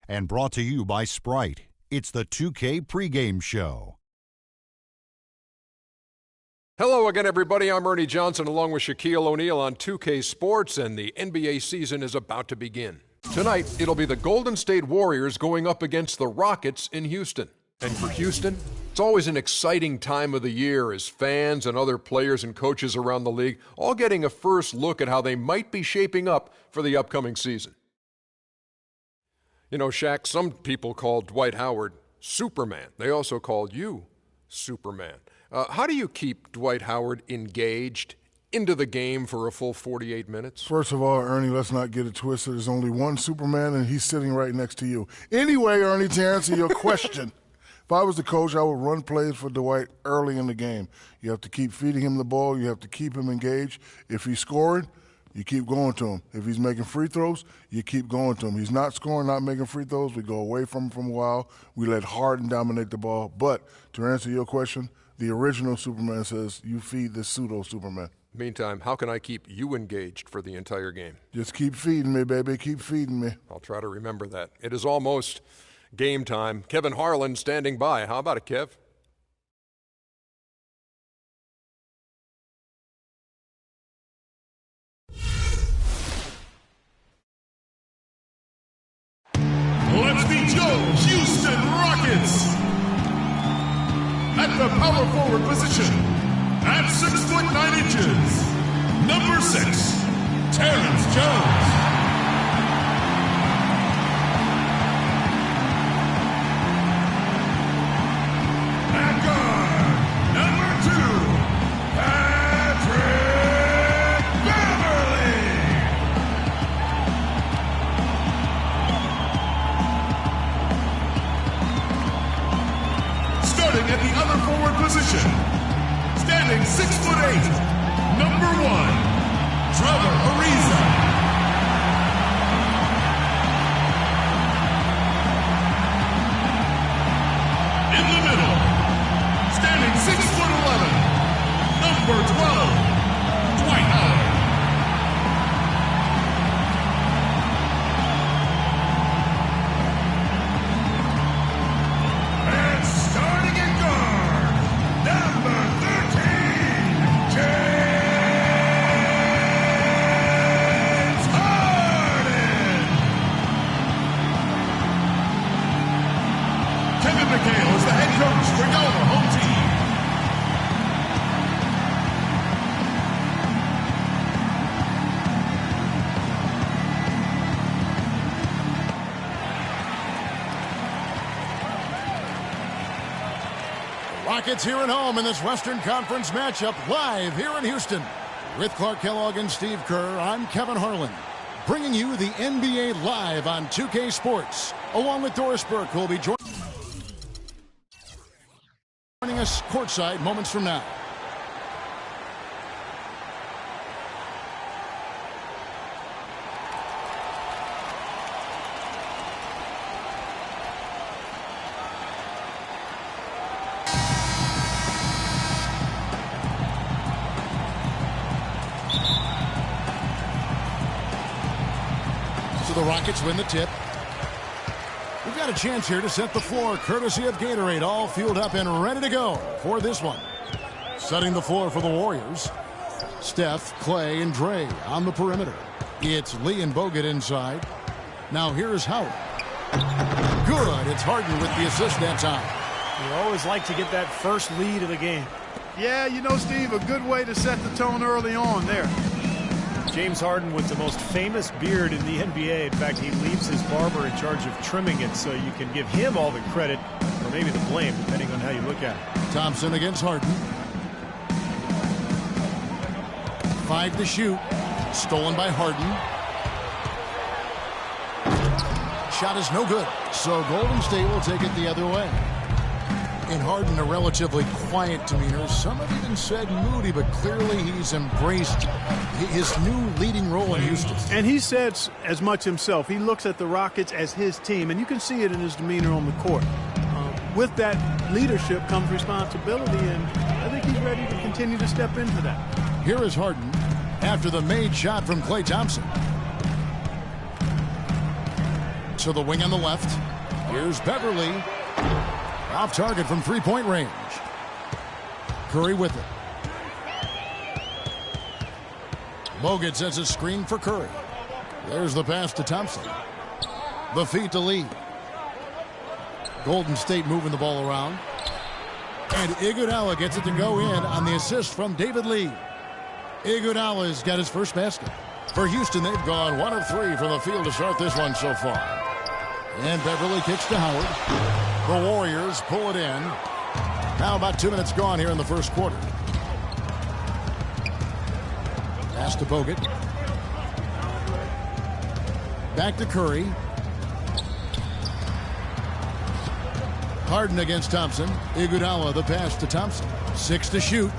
And brought to you by Sprite. It's the 2K pregame show. Hello again, everybody. I'm Ernie Johnson along with Shaquille O'Neal on 2K Sports, and the NBA season is about to begin. Tonight, it'll be the Golden State Warriors going up against the Rockets in Houston. And for Houston, it's always an exciting time of the year as fans and other players and coaches around the league all getting a first look at how they might be shaping up for the upcoming season. You know, Shaq, some people call Dwight Howard Superman. They also called you Superman. How do you keep Dwight Howard engaged into the game for a full 48 minutes? First of all, Ernie, let's not get it twisted. There's only one Superman, and he's sitting right next to you. Anyway, Ernie, to answer your question, if I was the coach, I would run plays for Dwight early in the game. You have to keep feeding him the ball. You have to keep him engaged. If he's scoring, you keep going to him. If he's making free throws, you keep going to him. He's not scoring, not making free throws, we go away from him for a while. We let Harden dominate the ball. But to answer your question, the original Superman says you feed this pseudo-Superman. Meantime, how can I keep you engaged for the entire game? Just keep feeding me, baby. Keep feeding me. I'll try to remember that. It is almost game time. Kevin Harlan standing by. How about it, Kev? Let's meet your Houston Rockets. At the power forward position, at 6'9", number 6, Terrence Jones. At guard, number 2, Patrick Beverley. Starting at the other forward position, standing 6'8", number 1, Trevor Ariza. In the middle, standing 6'11", number 12, Dwight Howard. And starting at guard, number 13, James Harden. Kevin McHale is the head coach for your home team. Rockets here at home in this Western Conference matchup, live here in Houston. With Clark Kellogg and Steve Kerr, I'm Kevin Harlan, bringing you the NBA live on 2K Sports, along with Doris Burke, who will be joining us courtside moments from now. The Rockets win the tip. We've got a chance here to set the floor, courtesy of Gatorade, all fueled up and ready to go for this one. Setting the floor for the Warriors, Steph, Clay, and Dre on the perimeter. It's Lee and Bogut inside. Now here's Howard. Good. It's Harden with the assist that time. You always like to get that first lead of the game. Yeah, you know, Steve, a good way to set the tone early on there. James Harden with the most famous beard in the NBA. In fact, he leaves his barber in charge of trimming it, so you can give him all the credit or maybe the blame, depending on how you look at it. Thompson against Harden. 5 to shoot. Stolen by Harden. Shot is no good, so Golden State will take it the other way. In Harden, a relatively quiet demeanor. Some have even said moody, but clearly he's embraced his new leading role in Houston. And he said as much himself. He looks at the Rockets as his team, and you can see it in his demeanor on the court. With that leadership comes responsibility, and I think he's ready to continue to step into that. Here is Harden after the made shot from Klay Thompson. To the wing on the left. Here's Beverly. Off target from three-point range. Curry with it. Bogut sets a screen for Curry. There's the pass to Thompson. The feed to Lee. Golden State moving the ball around. And Iguodala gets it to go in on the assist from David Lee. Iguodala's got his first basket. For Houston, they've gone 1 of 3 from the field to start this one so far. And Beverly kicks to Howard. The Warriors pull it in. Now about 2 minutes gone here in the first quarter. Pass to Bogut. Back to Curry. Harden against Thompson. Iguodala the pass to Thompson. 6 to shoot.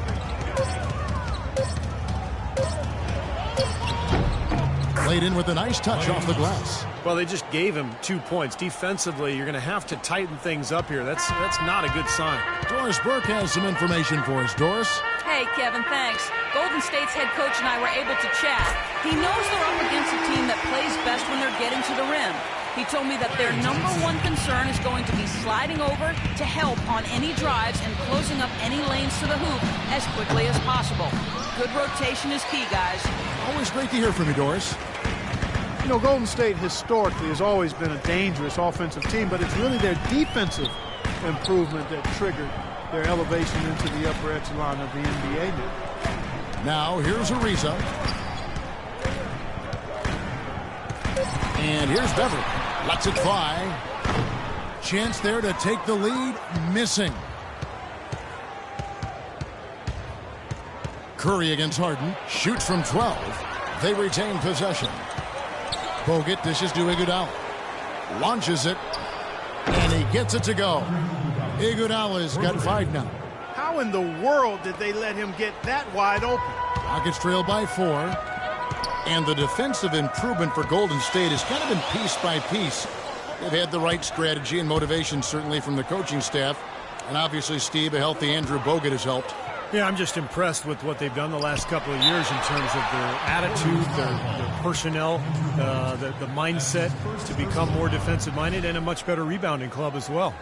Played in with a nice touch off the glass. Well, they just gave him 2 points. Defensively, you're going to have to tighten things up here. That's not a good sign. Doris Burke has some information for us. Doris? Hey, Kevin, thanks. Golden State's head coach and I were able to chat. He knows they're up against a team that plays best when they're getting to the rim. He told me that their number one concern is going to be sliding over to help on any drives and closing up any lanes to the hoop as quickly as possible. Good rotation is key, guys. Always great to hear from you, Doris. You know, Golden State historically has always been a dangerous offensive team, but it's really their defensive improvement that triggered their elevation into the upper echelon of the NBA now. Now, here's Ariza. And here's Beverly. Lets it fly. Chance there to take the lead. Missing. Curry against Harden. Shoots from 12. They retain possession. Bogut dishes to Iguodala. Launches it. And he gets it to go. Iguodala's got 5 now. How in the world did they let him get that wide open? Rockets trail by 4. And the defensive improvement for Golden State has kind of been piece by piece. They've had the right strategy and motivation, certainly, from the coaching staff. And obviously, Steve, a healthy Andrew Bogut has helped. Yeah, I'm just impressed with what they've done the last couple of years in terms of their attitude, their personnel, the mindset to become more defensive-minded, and a much better rebounding club as well.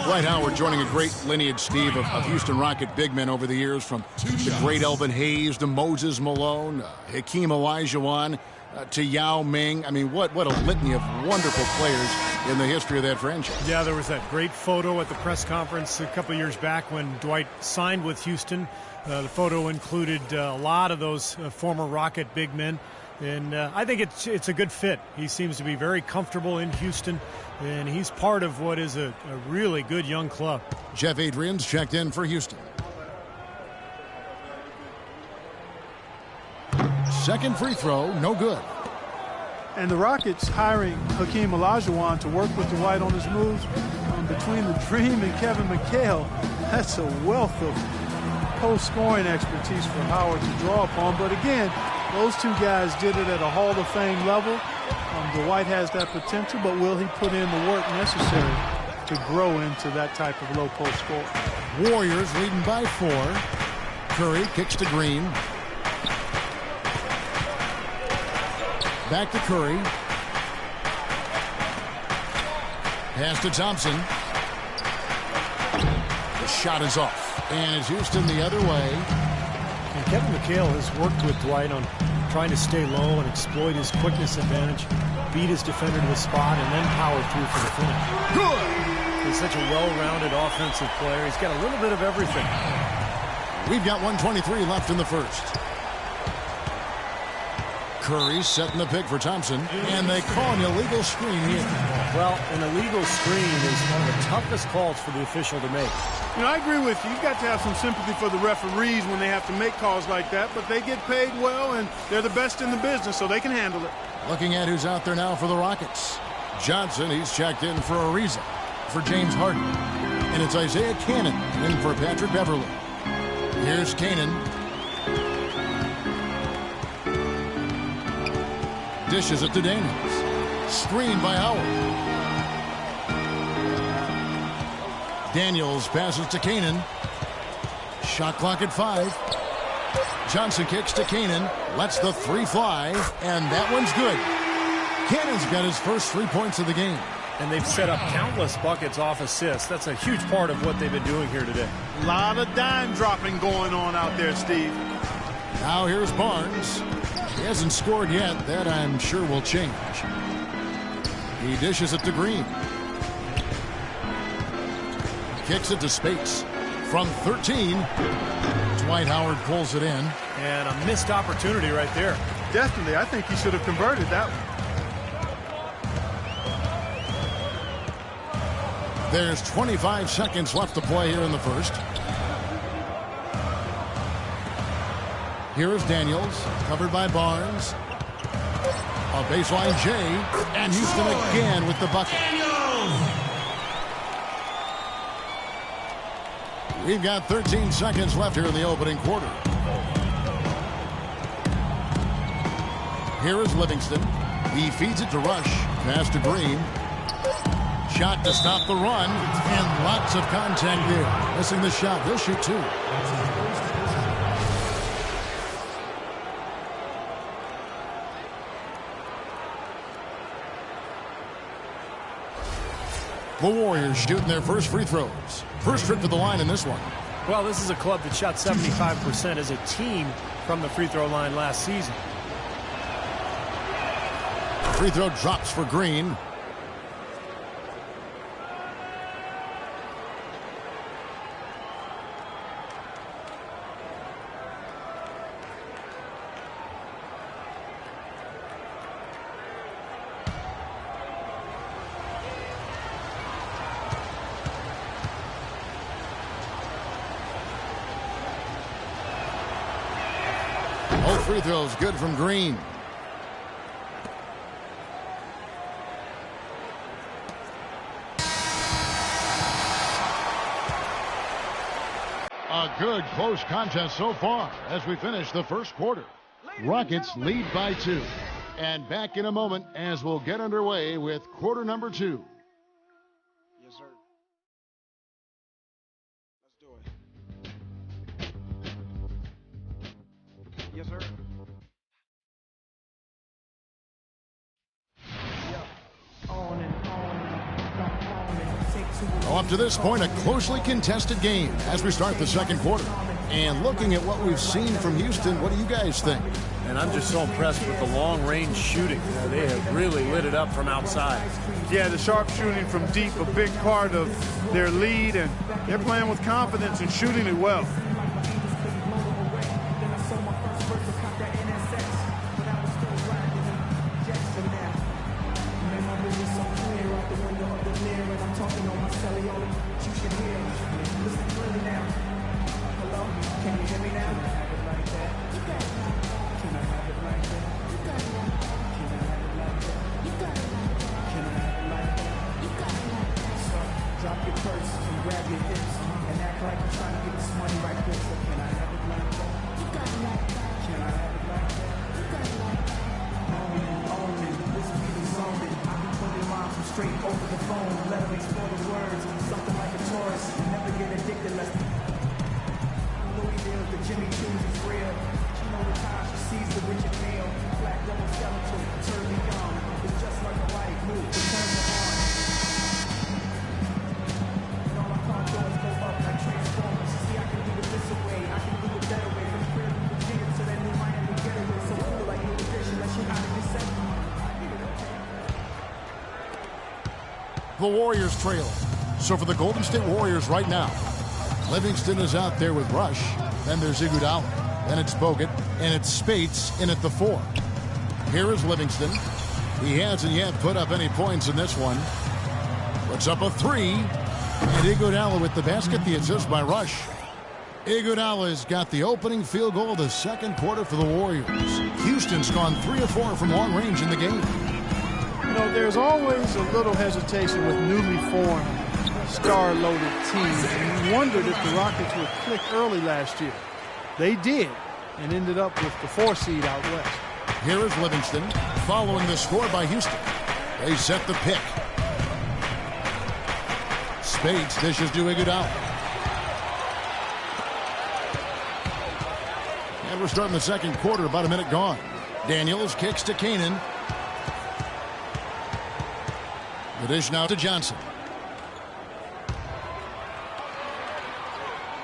Dwight Howard joining a great lineage, Steve, of Houston Rocket big men over the years, from the great Elvin Hayes to Moses Malone, Hakeem Olajuwon, to Yao Ming. I mean, what a litany of wonderful players in the history of that franchise. Yeah, there was that great photo at the press conference a couple of years back when Dwight signed with Houston. The photo included a lot of those former Rocket big men. And I think it's a good fit. He seems to be very comfortable in Houston, and he's part of what is a really good young club. Jeff Adrian's checked in for Houston. Second free throw, no good. And the Rockets hiring Hakeem Olajuwon to work with Dwight on his moves between the Dream and Kevin McHale. That's a wealth of post-scoring expertise for Howard to draw upon. But again, those two guys did it at a Hall of Fame level. Dwight has that potential, but will he put in the work necessary to grow into that type of low post score? Warriors leading by 4. Curry kicks to Green. Back to Curry. Pass to Thompson. The shot is off. And it's Houston the other way. And Kevin McHale has worked with Dwight on trying to stay low and exploit his quickness advantage, beat his defender to the spot, and then power through for the finish. Good! He's such a well-rounded offensive player. He's got a little bit of everything. We've got 1:23 left in the first. Curry setting the pick for Thompson, and they call an illegal screen here. Well, an illegal screen is one of the toughest calls for the official to make. You know, I agree with you. You've got to have some sympathy for the referees when they have to make calls like that, but they get paid well, and they're the best in the business, so they can handle it. Looking at who's out there now for the Rockets. Johnson, he's checked in for Ariza, for James Harden. And it's Isaiah Cannon in for Patrick Beverly. Here's Cannon. Dishes it to Daniels. Screen by Howard. Daniels passes to Cannon. Shot clock at 5. Johnson kicks to Keenan, lets the three fly, and that one's good. Cannon's got his first 3 points of the game. And they've set up countless buckets off assists. That's a huge part of what they've been doing here today. A lot of dime dropping going on out there, Steve. Now here's Barnes. He hasn't scored yet. That I'm sure will change. He dishes it to Green. Kicks it to Spates. From 13, Dwight Howard pulls it in. And a missed opportunity right there. Definitely. I think he should have converted that one. There's 25 seconds left to play here in the first. Here is Daniels, covered by Barnes. A baseline J, and Houston again with the bucket. We've got 13 seconds left here in the opening quarter. Here is Livingston. He feeds it to Rush. Pass to Green. Shot to stop the run, and lots of contact there. Missing the shot. He'll shoot two. The Warriors shooting their first free throws. First trip to the line in this one. Well, this is a club that shot 75% as a team from the free throw line last season. Free throw drops for Green. Both free throws good from Green. A good close contest so far as we finish the first quarter. Rockets lead by 2. And back in a moment as we'll get underway with quarter number 2. Yes, sir. Let's do it. Yes, sir. Well, up to this point, a closely contested game as we start the second quarter. And looking at what we've seen from Houston, what do you guys think? And I'm just so impressed with the long-range shooting. They have really lit it up from outside. Yeah, the sharp shooting from deep, a big part of their lead, and they're playing with confidence and shooting it well. The Warriors trailing. So for the Golden State Warriors right now, Livingston is out there with Rush. Then there's Iguodala. Then it's Bogut. And it's Spates in at the 4. Here is Livingston. He hasn't yet put up any points in this one. Puts up a 3. And Iguodala with the basket. The assist by Rush. Iguodala's got the opening field goal of the second quarter for the Warriors. Houston's gone 3 of 4 from long range in the game. You know, there's always a little hesitation with newly formed, star-loaded teams. And you wondered if the Rockets would click early last year. They did, and ended up with the 4 seed out west. Here is Livingston, following the score by Houston. They set the pick. Spates dishes to Iguodala. And we're starting the second quarter, about a minute gone. Daniels kicks to Kanan. The dish now to Johnson.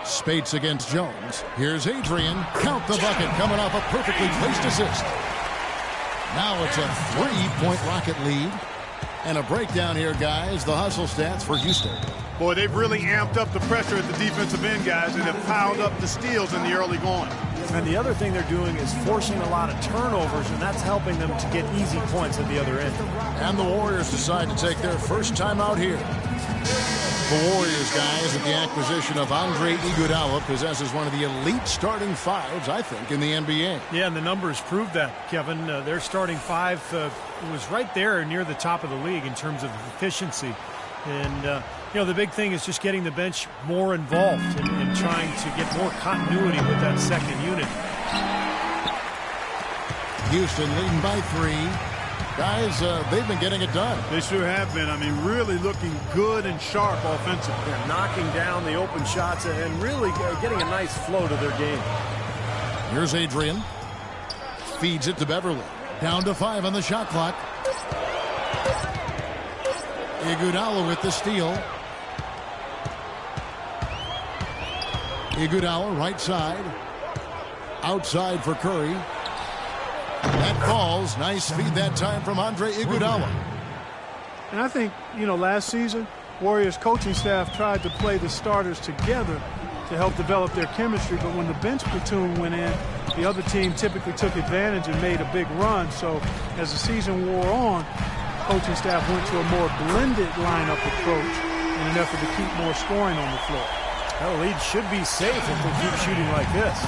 Spates against Jones. Here's Adrian. Count the bucket, coming off a perfectly placed assist. Now it's a 3-point Rocket lead. And a breakdown here, guys. The hustle stats for Houston. Boy, they've really amped up the pressure at the defensive end, guys, and have piled up the steals in the early going. And the other thing they're doing is forcing a lot of turnovers, and that's helping them to get easy points at the other end. And the Warriors decide to take their first time out here. The Warriors, guys, with the acquisition of Andre Iguodala, possesses one of the elite starting fives, I think, in the NBA. Yeah, and the numbers prove that, Kevin. Their starting five was right there near the top of the league in terms of efficiency. And, you know, the big thing is just getting the bench more involved and trying to get more continuity with that second unit. Houston leading by 3. Guys, they've been getting it done. They sure have been. I mean, really looking good and sharp offensively. Yeah, knocking down the open shots and really getting a nice flow to their game. Here's Adrian. Feeds it to Beverly. Down to 5 on the shot clock. Iguodala with the steal. Iguodala right side. Outside for Curry. That falls. Nice feed that time from Andre Iguodala. And I think, you know, last season, Warriors coaching staff tried to play the starters together to help develop their chemistry. But when the bench platoon went in, the other team typically took advantage and made a big run. So as the season wore on, coaching staff went to a more blended lineup approach in an effort to keep more scoring on the floor. Well, the lead should be safe if they keep shooting like this.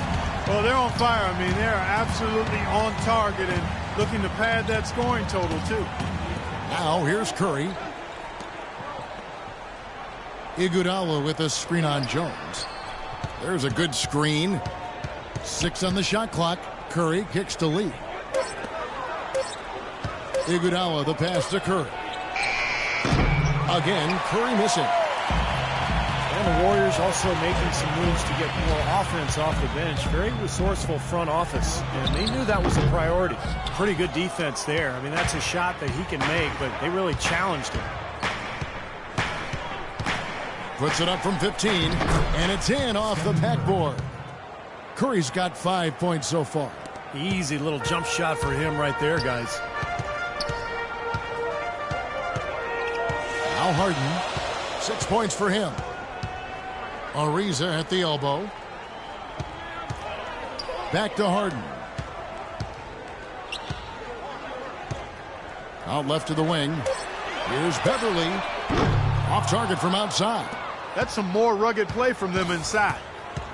Well, they're on fire. I mean, they're absolutely on target and looking to pad that scoring total, too. Now, here's Curry. Iguodala with a screen on Jones. There's a good screen. 6 on the shot clock. Curry kicks to Lee. Iguodala, the pass to Curry. Again, Curry missing. And the Warriors also making some moves to get more offense off the bench. Very resourceful front office, and they knew that was a priority. Pretty good defense there. I mean, that's a shot that he can make, but they really challenged him. Puts it up from 15, and it's in off the backboard. Curry's got 5 points so far. Easy little jump shot for him right there, guys. Now Harden, 6 points for him. Ariza at the elbow. Back to Harden. Out left to the wing. Here's Beverly. Off target from outside. That's some more rugged play from them inside.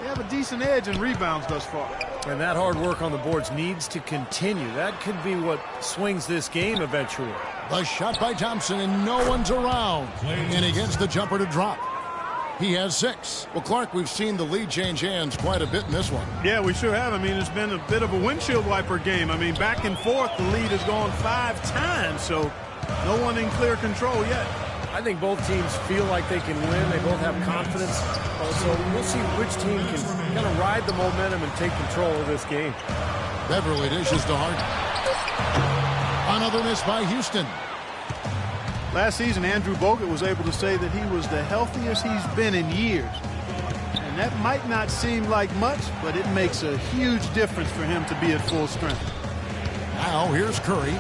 They have a decent edge in rebounds thus far. And that hard work on the boards needs to continue. That could be what swings this game eventually. The shot by Thompson, and no one's around. And he gets the jumper to drop. He has 6. Well, Clark, we've seen the lead change hands quite a bit in this one. Yeah, we sure have. I mean, it's been a bit of a windshield wiper game. I mean, back and forth, the lead has gone 5 times, so no one in clear control yet. I think both teams feel like they can win. They both have confidence. So we'll see which team can kind of ride the momentum and take control of this game. Beverly dishes to Harden. Another miss by Houston. Last season, Andrew Bogut was able to say that he was the healthiest he's been in years. And that might not seem like much, but it makes a huge difference for him to be at full strength. Now, here's Curry.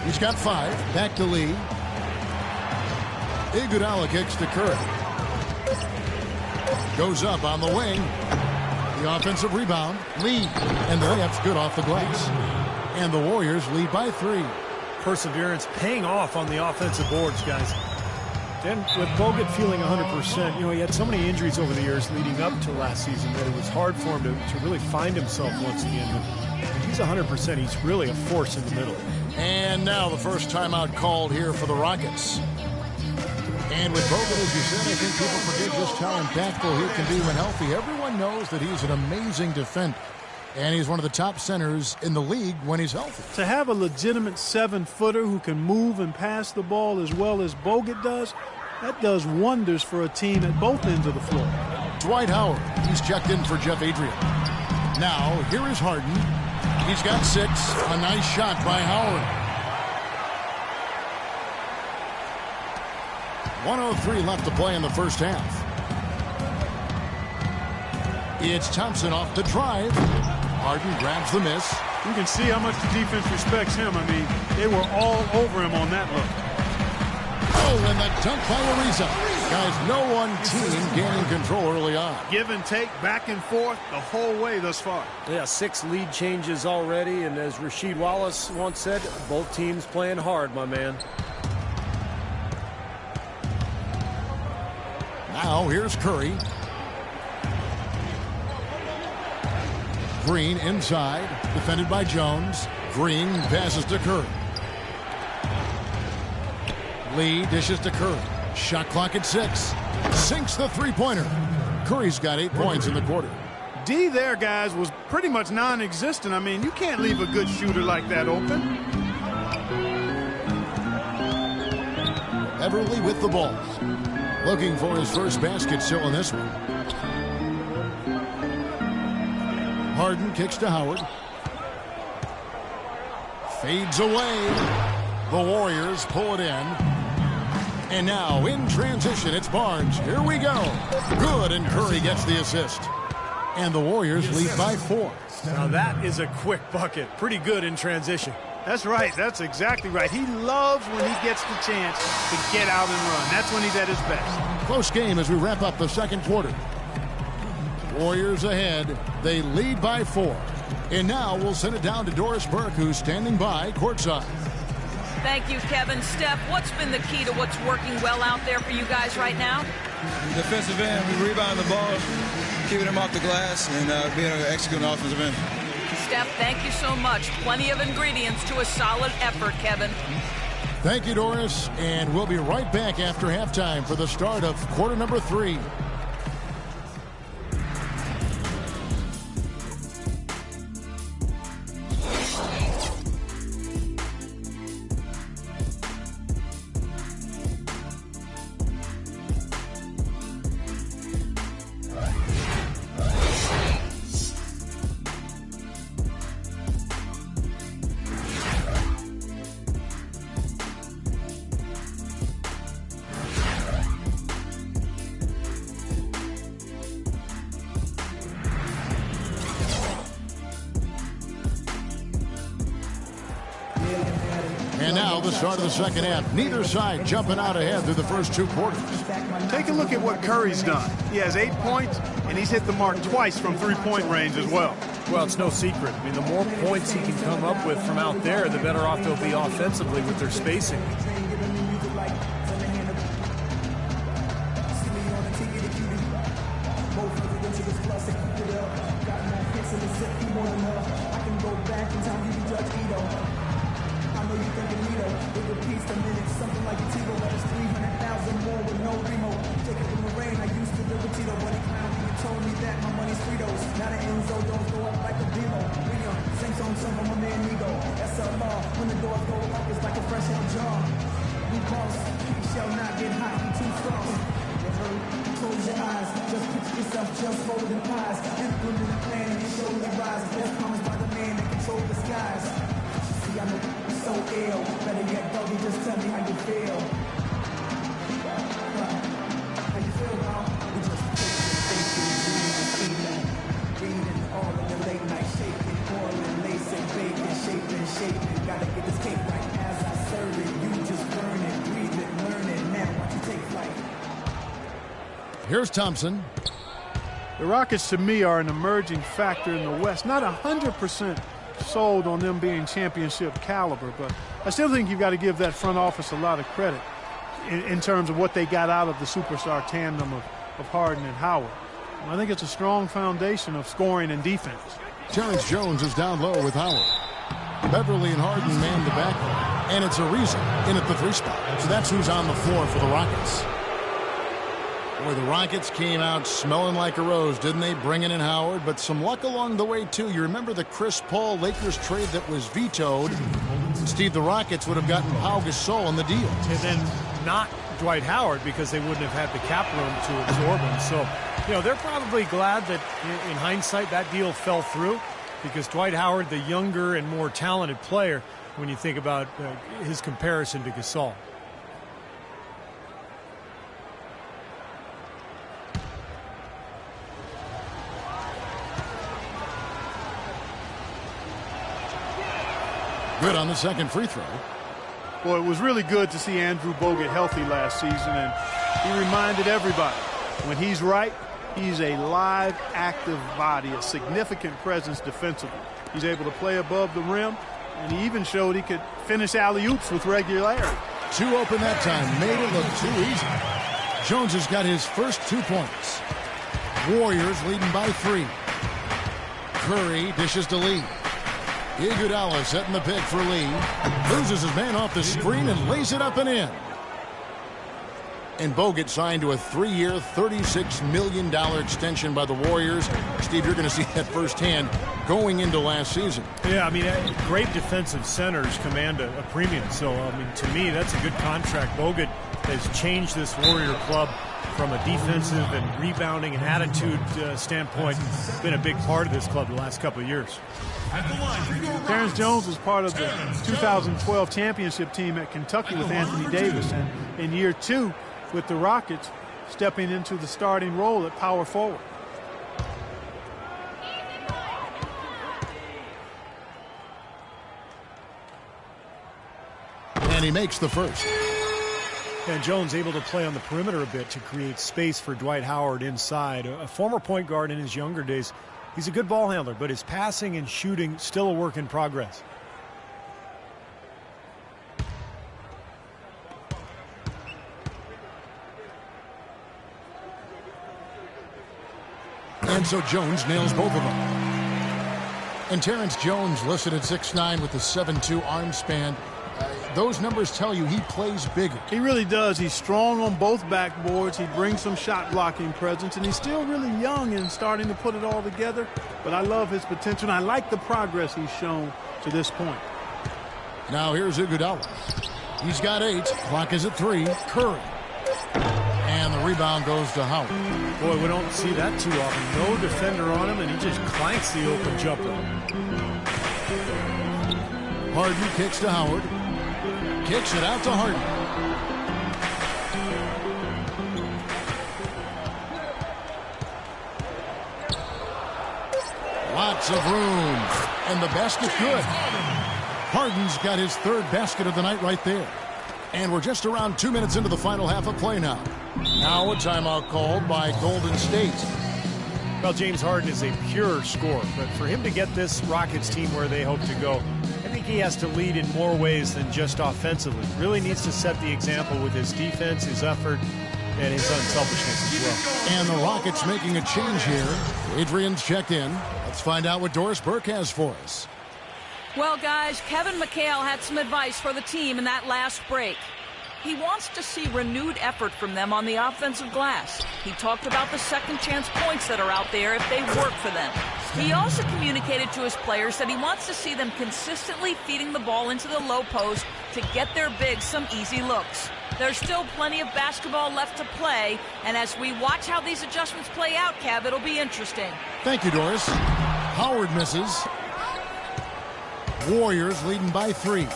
He's got 5. Back to Lee. Iguodala kicks to Curry. Goes up on the wing. The offensive rebound. Lee. And the layup's good off the glass. And the Warriors lead by 3. Perseverance paying off on the offensive boards, guys. Then with Bogut feeling 100%, you know, he had so many injuries over the years leading up to last season that it was hard for him to really find himself once again. But he's 100%. He's really a force in the middle. And now the first timeout called here for the Rockets. And with Bogut, as you said, I think people forget just how impactful he can be when healthy. Everyone knows that he's an amazing defender. And he's one of the top centers in the league when he's healthy. To have a legitimate 7-footer who can move and pass the ball as well as Bogut does, that does wonders for a team at both ends of the floor. Dwight Howard, he's checked in for Jeff Adrian. Now, here is Harden. He's got 6. A nice shot by Howard. 1:03 left to play in the first half. It's Thompson off to drive. Harden grabs the miss. You can see how much the defense respects him. I mean, they were all over him on that look. Oh, and the dunk by Ariza. Guys, no one team gaining control early on. Give and take, back and forth, the whole way thus far. Yeah, 6 lead changes already, and as Rasheed Wallace once said, both teams playing hard, my man. Now, here's Curry. Green inside, defended by Jones. Green passes to Curry. Lee dishes to Curry. Shot clock at 6. Sinks the three-pointer. Curry's got 8 points in the quarter. D there, guys, was pretty much non-existent. I mean, you can't leave a good shooter like that open. Everly with the ball. Looking for his first basket still in this one. Harden kicks to Howard. Fades away. The Warriors pull it in. And now in transition, it's Barnes. Here we go. Good, and Curry gets the assist. And the Warriors lead by 4. Now that is a quick bucket. Pretty good in transition. That's right. That's exactly right. He loves when he gets the chance to get out and run. That's when he's at his best. Close game as we wrap up the second quarter. Warriors ahead. They lead by 4. And now we'll send it down to Doris Burke, who's standing by courtside. Thank you, Kevin. Steph, what's been the key to what's working well out there for you guys right now? Defensive end, we rebound the ball, keeping them off the glass, and being able to execute an offensive end. Steph, thank you so much. Plenty of ingredients to a solid effort, Kevin. Thank you, Doris. And we'll be right back after halftime for the start of quarter number 3. And now the start of the second half. Neither side jumping out ahead through the first 2 quarters. Take a look at what Curry's done. He has 8 points, and he's hit the mark twice from three-point range as well. Well, it's no secret. I mean, the more points he can come up with from out there, the better off they'll be offensively with their spacing. Here's Thompson. The Rockets, to me, are an emerging factor in the West. Not 100% sold on them being championship caliber, but I still think you've got to give that front office a lot of credit in terms of what they got out of the superstar tandem of Harden and Howard. And I think it's a strong foundation of scoring and defense. Terrence Jones is down low with Howard. Beverly and Harden man the back, and it's Ariza in at the 3 spot. So that's who's on the floor for the Rockets. Boy, the Rockets came out smelling like a rose, didn't they? Bringing in Howard, but some luck along the way, too. You remember the Chris Paul Lakers trade that was vetoed? Steve, the Rockets would have gotten Pau Gasol in the deal. And then not Dwight Howard because they wouldn't have had the cap room to absorb him. So, you know, they're probably glad that in hindsight that deal fell through, because Dwight Howard, the younger and more talented player, when you think about his comparison to Gasol. Good on the second free throw. Well, it was really good to see Andrew Bogut healthy last season, and he reminded everybody, when he's right, he's a live, active body, a significant presence defensively. He's able to play above the rim, and he even showed he could finish alley-oops with regularity. Too open that time, made it look too easy. Jones has got his first 2 points. Warriors leading by 3. Curry dishes to Lee. Iguodala setting the pick for Lee. Loses his man off the screen and lays it up and in. And Bogut signed to a 3-year, $36 million extension by the Warriors. Steve, you're going to see that firsthand going into last season. Yeah, I mean, great defensive centers command a premium. So, I mean, to me, that's a good contract. Bogut has changed this Warrior club from a defensive and rebounding and attitude standpoint. Been a big part of this club the last couple of years. Terrence Jones was part of the 2012 championship team at Kentucky with Anthony Davis, and in year 2 with the Rockets, stepping into the starting role at power forward. And he makes the first. And Jones able to play on the perimeter a bit to create space for Dwight Howard inside. A former point guard in his younger days. He's a good ball handler, but his passing and shooting still a work in progress. And so Jones nails both of them. And Terrence Jones listed at 6'9" with the 7'2" arm span. Those numbers tell you he plays bigger. He really does. He's strong on both backboards. He brings some shot blocking presence, and he's still really young and starting to put it all together. But I love his potential, and I like the progress he's shown to this point. Now here's Iguodala. He's got 8. Clock is at 3. Curry. And the rebound goes to Howard. Boy, we don't see that too often. No defender on him, and he just clanks the open jumper. Harden kicks to Howard. Kicks it out to Harden. Lots of room. And the basket good. Harden's got his 3rd basket of the night right there. And we're just around 2 minutes into the final half of play now. Now a timeout called by Golden State. Well, James Harden is a pure scorer, but for him to get this Rockets team where they hope to go, I think he has to lead in more ways than just offensively. Really needs to set the example with his defense, his effort, and his unselfishness as well. And the Rockets making a change here. Adrian's checked in. Let's find out what Doris Burke has for us. Well, guys, Kevin McHale had some advice for the team in that last break. He wants to see renewed effort from them on the offensive glass. He talked about the second chance points that are out there if they work for them. He also communicated to his players that he wants to see them consistently feeding the ball into the low post to get their bigs some easy looks. There's still plenty of basketball left to play, and as we watch how these adjustments play out, Kev, it'll be interesting. Thank you, Doris. Howard misses. Warriors leading by 3.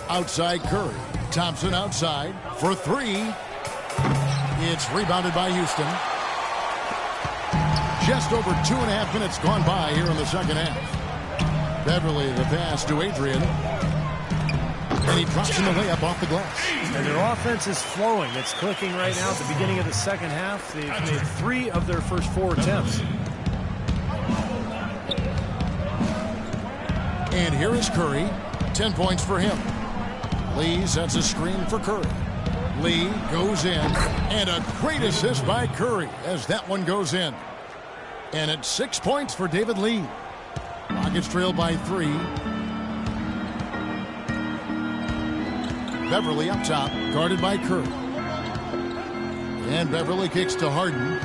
Outside Curry. Thompson outside for 3. It's rebounded by Houston. Just over 2.5 minutes gone by here in the second half. Beverly the pass to Adrian. And he drops in the layup off the glass. And their offense is flowing. It's clicking right now at the beginning of the second half. They've made 3 of their first 4 attempts. And here is Curry. 10 points for him. Lee sets a screen for Curry. Lee goes in. And a great assist by Curry as that one goes in. And it's 6 points for David Lee. Rockets trail by 3. Beverly up top, guarded by Curry. And Beverly kicks to Harden.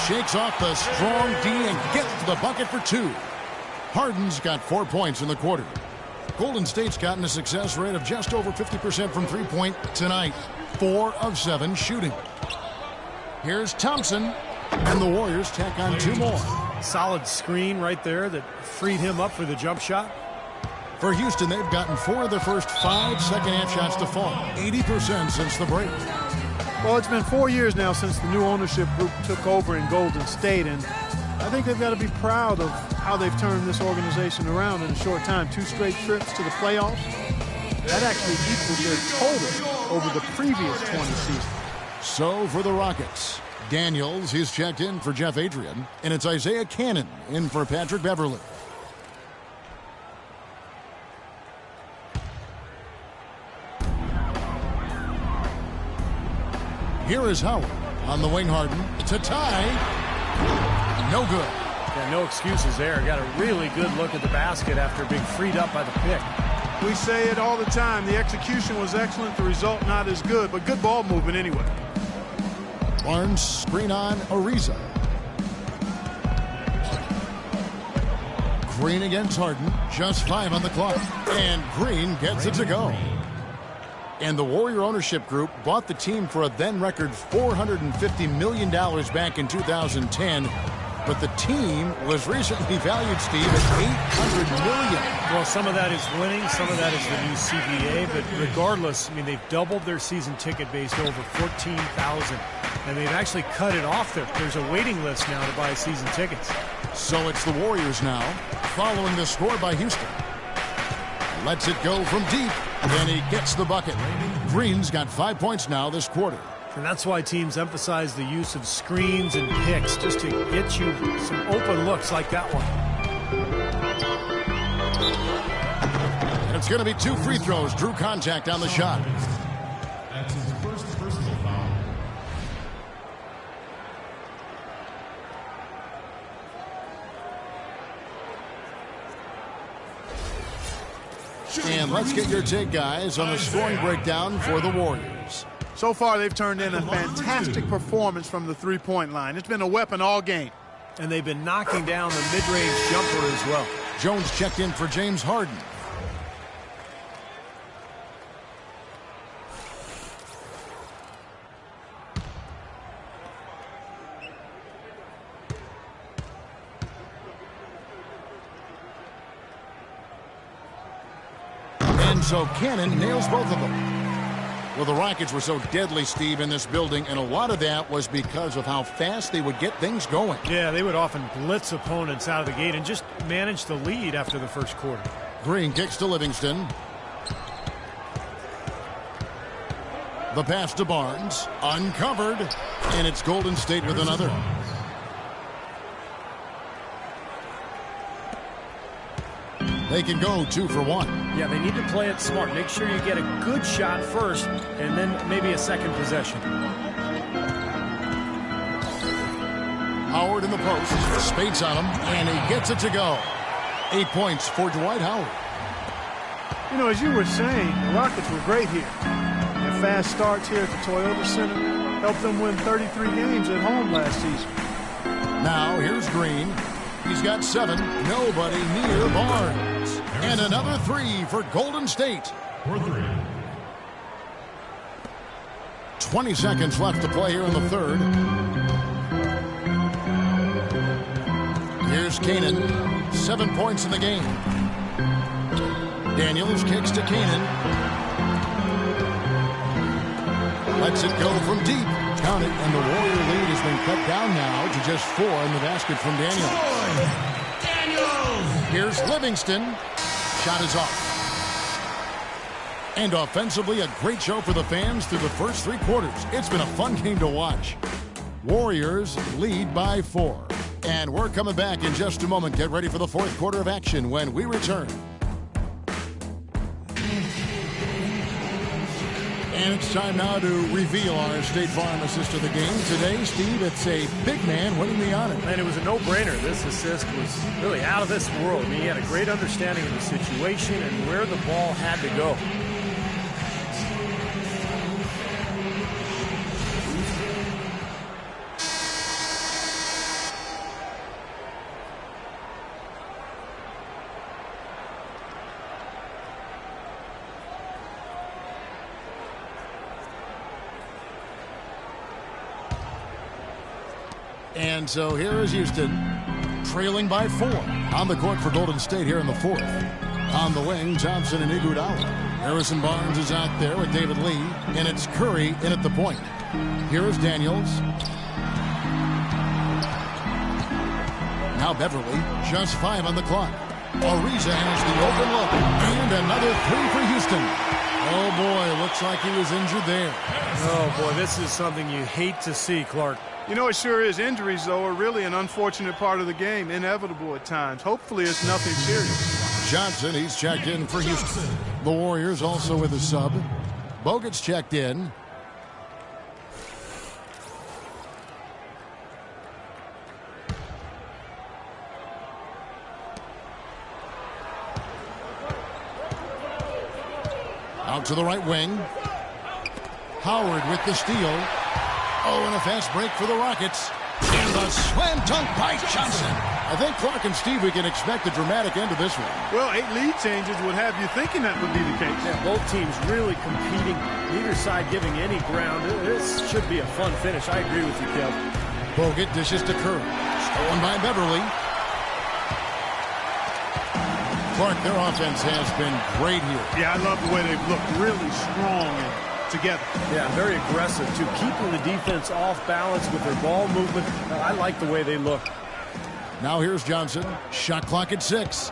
Shakes off the strong D and gets to the bucket for 2. Harden's got 4 points in the quarter. Golden State's gotten a success rate of just over 50% from three-point tonight. 4 of 7 shooting. Here's Thompson, and the Warriors tack on 2 more. Solid screen right there that freed him up for the jump shot. For Houston, they've gotten 4 of their first 5 second-half shots to fall. 80% since the break. Well, it's been 4 years now since the new ownership group took over in Golden State, and I think they've got to be proud of how they've turned this organization around in a short time. 2 straight trips to the playoffs. That actually equals their total over the previous 20 seasons. So for the Rockets, Daniels, he's checked in for Jeff Adrian, and it's Isaiah Cannon in for Patrick Beverley. Here is Howard on the wing. Harden to tie. No good. Yeah, no excuses there. Got a really good look at the basket after being freed up by the pick. We say it all the time. The execution was excellent. The result not as good, but good ball movement anyway. Barnes screen on Ariza. Green against Harden. Just 5 on the clock. And Green gets it to go. And the Warrior ownership group bought the team for a then-record $450 million back in 2010. But the team was recently valued, Steve, at $800 million. Well, some of that is winning, some of that is the new CBA. But regardless, I mean, they've doubled their season ticket base to over 14,000. And they've actually cut it off there. There's a waiting list now to buy season tickets. So it's the Warriors now, following the score by Houston. Lets it go from deep, and he gets the bucket. Green's got 5 points now this quarter. And that's why teams emphasize the use of screens and picks, just to get you some open looks like that one. And it's going to be 2 free throws. Drew contact on the shot. That's his first personal foul. And let's get your take, guys, on the scoring breakdown for the Warriors. So far, they've turned in a fantastic performance from the three-point line. It's been a weapon all game. And they've been knocking down the mid-range jumper as well. Jones checked in for James Harden. And so Cannon nails both of them. Well, the Rockets were so deadly, Steve, in this building, and a lot of that was because of how fast they would get things going. Yeah, they would often blitz opponents out of the gate and just manage the lead after the first quarter. Green kicks to Livingston. The pass to Barnes. Uncovered. And it's Golden State with another. They can go 2 for 1. Yeah, they need to play it smart. Make sure you get a good shot first, and then maybe a second possession. Howard in the post. Spates on him, and he gets it to go. 8 points for Dwight Howard. You know, as you were saying, the Rockets were great here. Their fast starts here at the Toyota Center helped them win 33 games at home last season. Now, here's Green. He's got 7. Nobody near Barnes. And another 3 for Golden State. 20 seconds left to play here in the third. Here's Canaan. 7 points in the game. Daniels kicks to Canaan. Lets it go from deep. Count it, and the Warrior lead has been cut down now to just 4 in the basket from Daniels. Here's Livingston. Shot is off. And offensively, a great show for the fans through the first 3 quarters. It's been a fun game to watch. Warriors lead by 4. And we're coming back in just a moment. Get ready for the 4th quarter of action when we return. And it's time now to reveal our State Farm assist of the game. Today, Steve, it's a big man winning the honor. And it was a no-brainer. This assist was really out of this world. I mean, he had a great understanding of the situation and where the ball had to go. And so here is Houston, trailing by 4. On the court for Golden State here in the 4th. On the wing, Thompson and Iguodala. Harrison Barnes is out there with David Lee, and it's Curry in at the point. Here is Daniels. Now Beverly, just 5 on the clock. Ariza has the open look, and another 3 for Houston. Oh boy, looks like he was injured there. Oh boy, this is something you hate to see, Clark. You know, it sure is. Injuries, though, are really an unfortunate part of the game, inevitable at times. Hopefully it's nothing serious. Johnson, he's checked in for Houston. The Warriors also with a sub. Bogut's checked in. Out to the right wing. Howard with the steal. Oh, and a fast break for the Rockets. And the slam dunk by Johnson. I think Clark and Steve, we can expect a dramatic end to this one. Well, 8 lead changes would have you thinking that would be the case. Yeah, both teams really competing. Neither side giving any ground. This should be a fun finish. I agree with you, Kev. Bogut dishes to Curry. Stolen by Beverly. Clark, their offense has been great here. Yeah, I love the way they've looked. Really strong and together. Yeah, very aggressive, too. Keeping the defense off balance with their ball movement. I like the way they look. Now here's Johnson. Shot clock at 6.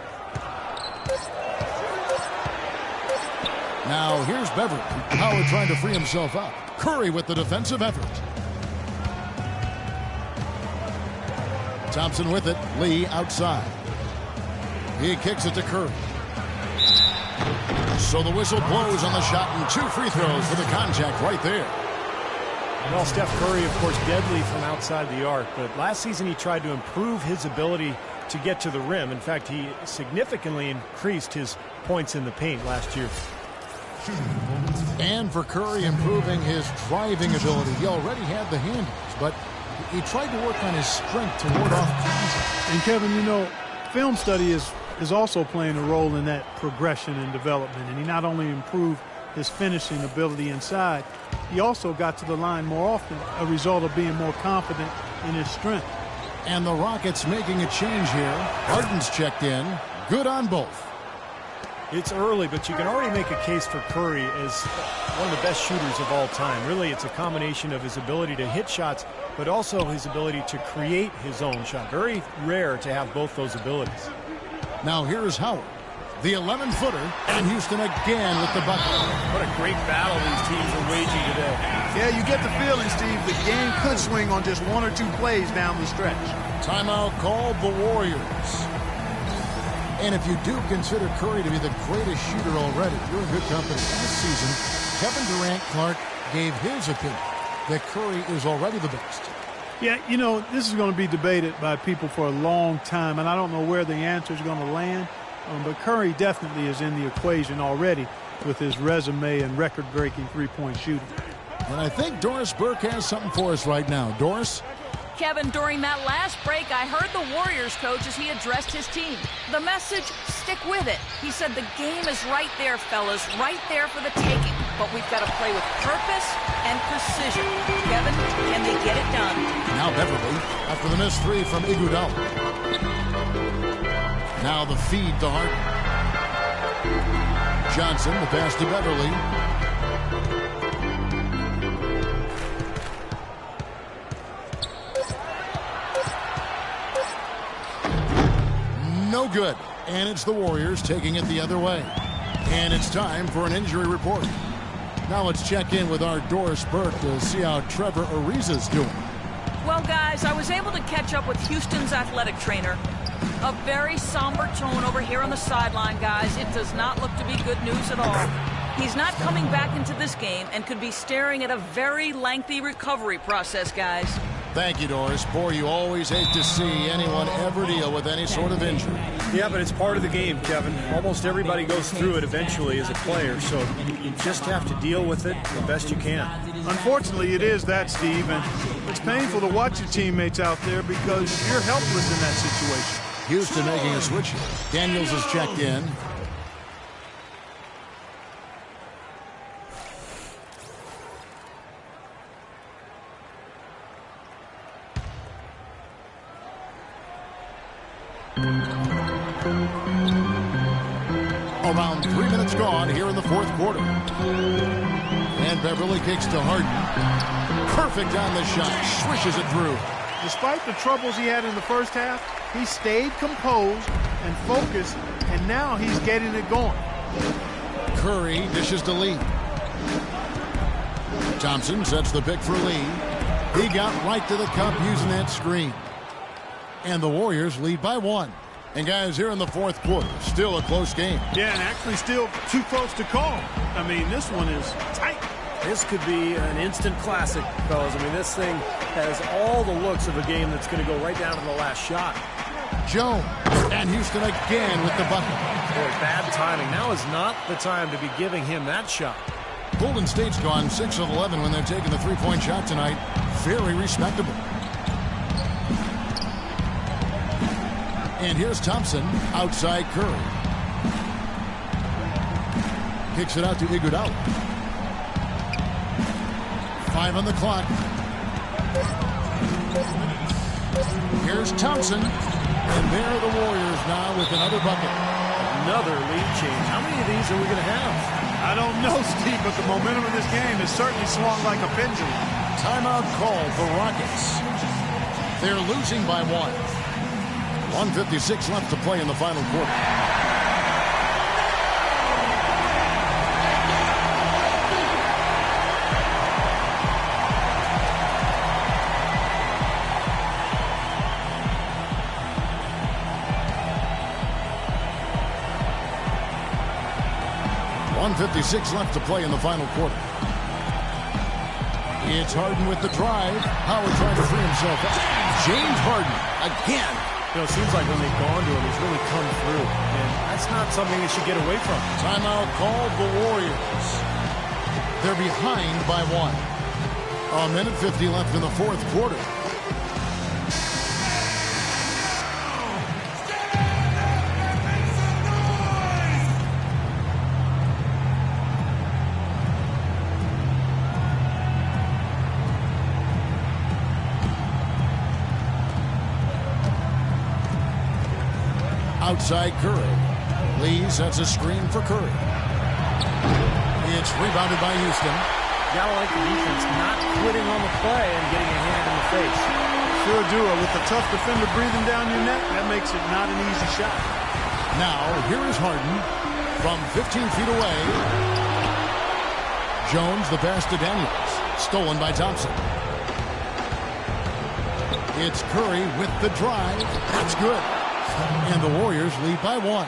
Now here's Beverly. Howard trying to free himself up. Curry with the defensive effort. Thompson with it. Lee outside. He kicks it to Curry. So the whistle blows on the shot and 2 free throws for the contact right there. Well, Steph Curry, of course, deadly from outside the arc, but last season he tried to improve his ability to get to the rim. In fact, he significantly increased his points in the paint last year. And for Curry, improving his driving ability. He already had the handles, but he tried to work on his strength to ward off contact. And Kevin, you know, film study is also playing a role in that progression and development. And he not only improved his finishing ability inside, he also got to the line more often, a result of being more confident in his strength. And the Rockets making a change here. Harden's checked in. Good on both. It's early, but you can already make a case for Curry as one of the best shooters of all time. Really, it's a combination of his ability to hit shots, but also his ability to create his own shot. Very rare to have both those abilities. Now here's Howard, the 11-footer, and Houston again with the bucket. What a great battle these teams are waging today. Yeah, you get the feeling, Steve, the game could swing on just 1 or 2 plays down the stretch. Timeout called the Warriors. And if you do consider Curry to be the greatest shooter already, you're in good company. This season, Kevin Durant Clark gave his opinion that Curry is already the best. Yeah, you know, this is going to be debated by people for a long time, and I don't know where the answer is going to land. But Curry definitely is in the equation already with his resume and record-breaking three-point shooting. And I think Doris Burke has something for us right now. Doris? Kevin, during that last break, I heard the Warriors coach as he addressed his team. The message, stick with it. He said the game is right there, fellas, right there for the taking. But we've got to play with purpose and precision. Kevin, can they get it done? Now Beverly, after the missed 3 from Iguodala. Now the feed to Harden. Johnson, the pass to Beverly. No good. And it's the Warriors taking it the other way. And it's time for an injury report. Now let's check in with our Doris Burke to see how Trevor Ariza's doing. Well, guys, I was able to catch up with Houston's athletic trainer. A very somber tone over here on the sideline, guys. It does not look to be good news at all. He's not coming back into this game and could be staring at a very lengthy recovery process, guys. Thank you, Doris. Boy, you always hate to see anyone ever deal with any sort of injury. Yeah, but it's part of the game, Kevin. Almost everybody goes through it eventually as a player, so you just have to deal with it the best you can. Unfortunately, it is that, Steve, and it's painful to watch your teammates out there because you're helpless in that situation. Houston making a switch here. Daniels is checked in. Around 3 minutes gone here in the fourth quarter. And Beverly kicks to Harden. Perfect on the shot. Swishes it through. Despite the troubles he had in the first half, he stayed composed and focused, and now he's getting it going. Curry dishes to Lee. Thompson sets the pick for Lee. He got right to the cup using that screen. And the Warriors lead by 1. And guys, here in the fourth quarter, still a close game. Yeah, and actually still too close to call. I mean, this one is tight. This could be an instant classic, fellas. I mean, this thing has all the looks of a game that's going to go right down to the last shot. Jones and Houston again with the bucket. Boy, bad timing. Now is not the time to be giving him that shot. Golden State's gone 6 of 11 when they're taking the three-point shot tonight. Very respectable. And here's Thompson outside Curry. Kicks it out to Iguodala. 5 on the clock. Here's Thompson. And there are the Warriors now with another bucket. Another lead change. How many of these are we going to have? I don't know, Steve, but the momentum of this game has certainly swung like a pendulum. Timeout called for Rockets. They're losing by 1. 1:56 left to play in the final quarter. .56 left to play in the final quarter. It's Harden with the drive. Howard trying to free himself up. James Harden again. You know, it seems like when they've gone to him, he's really come through. And that's not something they should get away from. Timeout called the Warriors. They're behind by 1. 1:50 left in the fourth quarter. Outside Curry. Lee sets a screen for Curry. It's rebounded by Houston. Gotta like the defense not quitting on the play and getting a hand in the face. Sure do. With the tough defender breathing down your neck, that makes it not an easy shot. Now, here is Harden from 15 feet away. Jones, the pass to Daniels. Stolen by Thompson. It's Curry with the drive. That's good. And the Warriors lead by 1.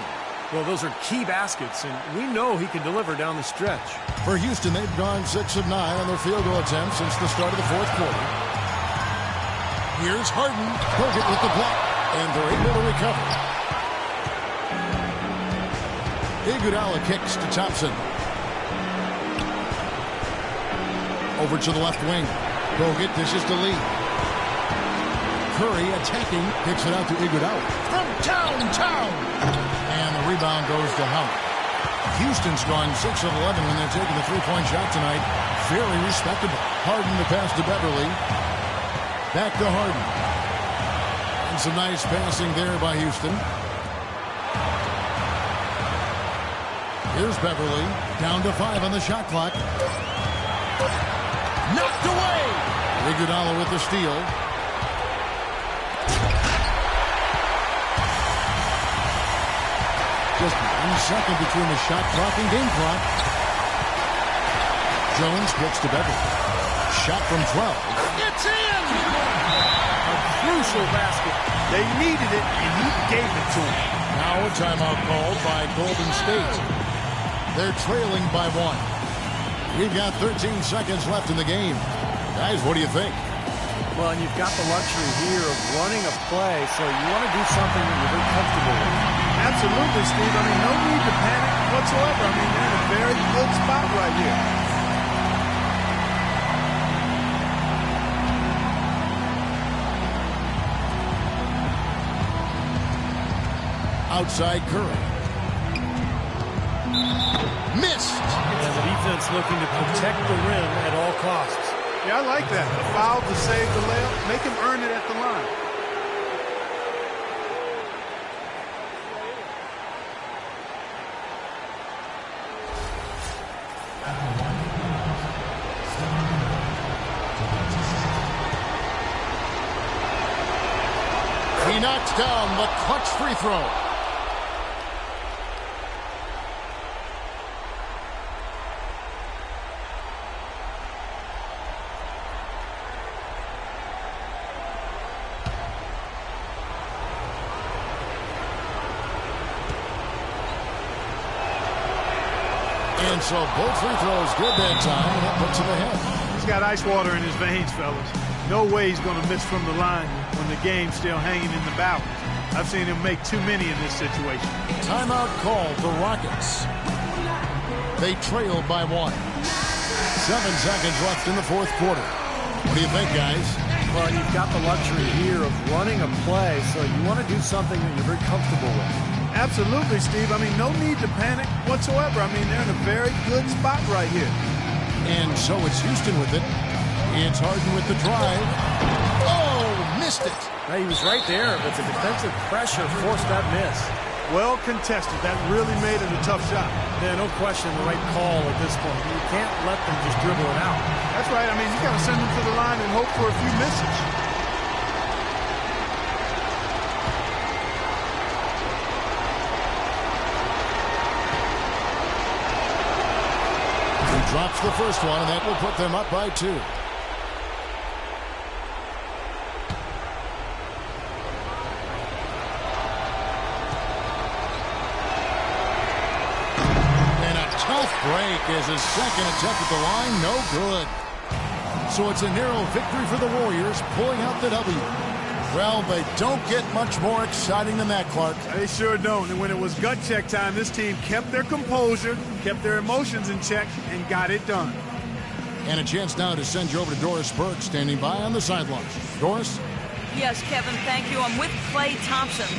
Well, those are key baskets, and we know he can deliver down the stretch. For Houston, they've gone 6 of 9 on their field goal attempts since the start of the fourth quarter. Here's Harden. Bogut with the block, and they're able to recover. Iguodala kicks to Thompson. Over to the left wing. Bogut dishes to Lee. Curry attacking, kicks it out to Iguodala. From downtown! And the rebound goes to Howard. Houston's gone 6 of 11 when they're taking the three-point shot tonight. Very respectable. Harden the pass to Beverly. Back to Harden. And some nice passing there by Houston. Here's Beverly. Down to 5 on the shot clock. Knocked away! Iguodala with the steal. Just 1 second between the shot clock and game clock. Jones kicks to Beverly. Shot from 12. It's in! A crucial basket. They needed it, and he gave it to them. Now a timeout called by Golden State. They're trailing by 1. We've got 13 seconds left in the game. Guys, what do you think? Well, and you've got the luxury here of running a play, so you want to do something that you're very comfortable with. Absolutely, Steve. I mean, no need to panic whatsoever. I mean, they're in a very good spot right here. Outside Curry. Missed! And the defense looking to protect the rim at all costs. Yeah, I like that. A foul to save the layup. Make him earn it at the line. He knocks down the clutch free throw. And so both free throws good that time, and that puts him ahead. He's got ice water in his veins, fellas. No way he's going to miss from the line when the game's still hanging in the balance. I've seen him make too many in this situation. Timeout called the Rockets. They trail by 1. 7 seconds left in the fourth quarter. What do you think, guys? Well, you've got the luxury here of running a play, so you want to do something that you're very comfortable with. Absolutely, Steve. I mean, no need to panic whatsoever. I mean, they're in a very good spot right here. And so it's Houston with it. It's Harden with the drive. Oh, missed it. Now, he was right there, but the defensive pressure forced that miss. Well contested. That really made it a tough shot. Yeah, no question, the right call at this point. You can't let them just dribble it out. That's right. I mean, you got to send them to the line and hope for a few misses. Drops the first one, and that will put them up by 2. And a tough break as his second attempt at the line, no good. So it's a narrow victory for the Warriors, pulling out the W. Well, they don't get much more exciting than that, Clark. They sure don't. And when it was gut check time, this team kept their composure, kept their emotions in check, and got it done. And a chance now to send you over to Doris Burke, standing by on the sideline. Doris? Yes, Kevin, thank you. I'm with Klay Thompson.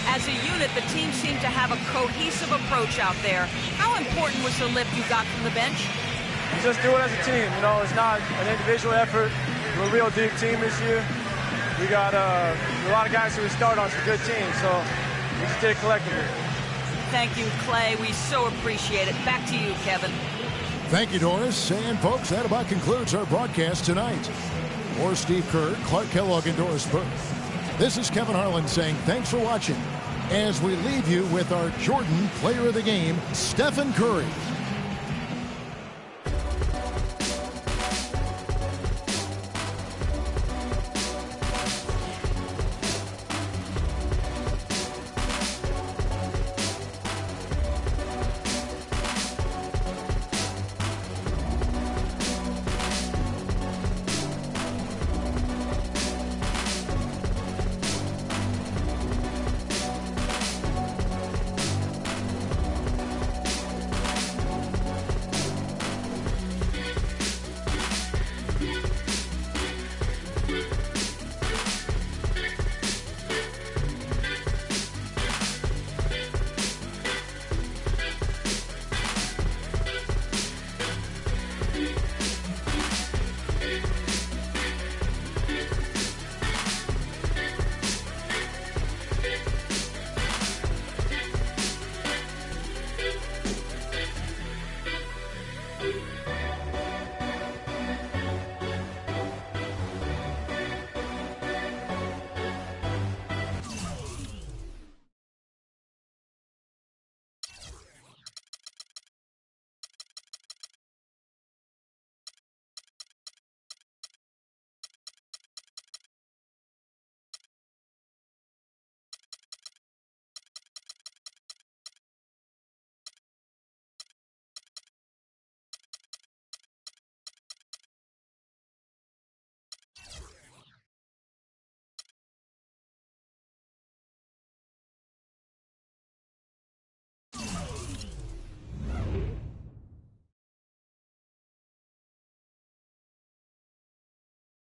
As a unit, the team seemed to have a cohesive approach out there. How important was the lift you got from the bench? You just do it as a team. You know, it's not an individual effort. We're a real deep team this year. We got a lot of guys who we start on some good teams, so we just did it collectively. Thank you, Klay. We so appreciate it. Back to you, Kevin. Thank you, Doris. And, folks, that about concludes our broadcast tonight. For Steve Kerr, Clark Kellogg, and Doris Burke, this is Kevin Harlan saying thanks for watching as we leave you with our Jordan Player of the Game, Stephen Curry.